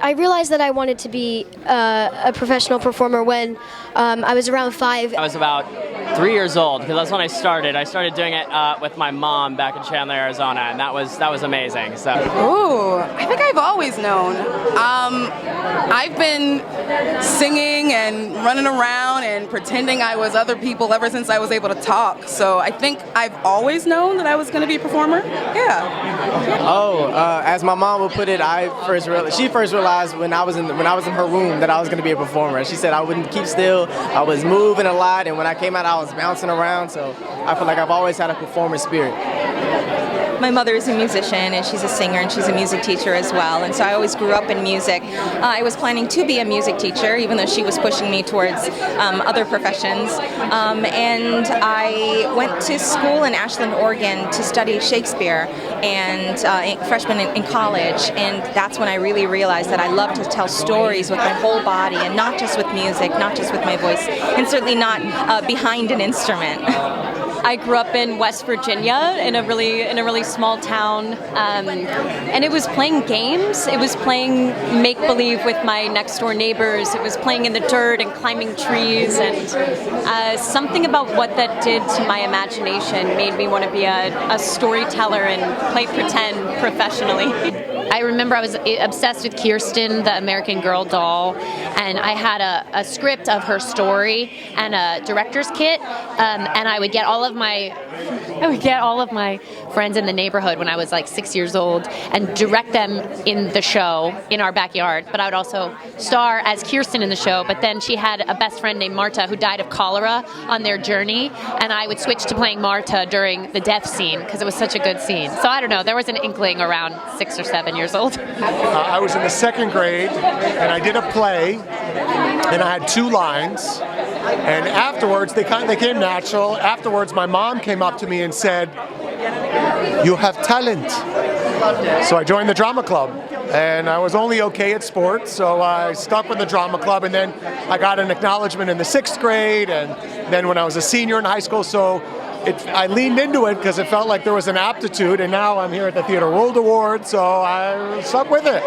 I realized that I wanted to be a professional performer when I was around 5. I was about 3 years old because that's when I started. I started doing it with my mom back in Chandler, Arizona, and that was amazing. So. Ooh, I think I've always known. I've been singing and running around and pretending I was other people ever since I was able to talk. So I think I've always known that I was going to be a performer. Yeah. Oh, as my mom would put it, she first realized when I was in her womb that I was going to be a performer. She said I wouldn't keep still. I was moving a lot, and when I came out, I was bouncing around. So I feel like I've always had a performer spirit. My mother is a musician, and she's a singer, and she's a music teacher as well, and so I always grew up in music. I was planning to be a music teacher, even though she was pushing me towards other professions, and I went to school in Ashland, Oregon to study Shakespeare, and freshman in college, and that's when I really realized that I love to tell stories with my whole body, and not just with music, not just with my voice, and certainly not behind an instrument. I grew up in West Virginia in a really small town, and it was playing games. It was playing make-believe with my next-door neighbors. It was playing in the dirt and climbing trees, and something about what that did to my imagination made me want to be a storyteller and play pretend professionally. I remember I was obsessed with Kirsten, the American Girl doll, and I had a script of her story and a director's kit, and I would get all of my friends in the neighborhood when I was like 6 years old and direct them in the show in our backyard. But I would also star as Kirsten in the show, but then she had a best friend named Marta who died of cholera on their journey, and I would switch to playing Marta during the death scene because it was such a good scene. So I don't know, there was an inkling around 6 or 7 years old. I was in the second grade, and I did a play, and I had 2 lines. And afterwards, they came natural. Afterwards, my mom came up to me and said, "You have talent." So I joined the drama club, and I was only okay at sports, so I stuck with the drama club, and then I got an acknowledgement in the 6th grade, and then when I was a senior in high school, so I leaned into it because it felt like there was an aptitude, and now I'm here at the Theatre World Award, so I stuck with it.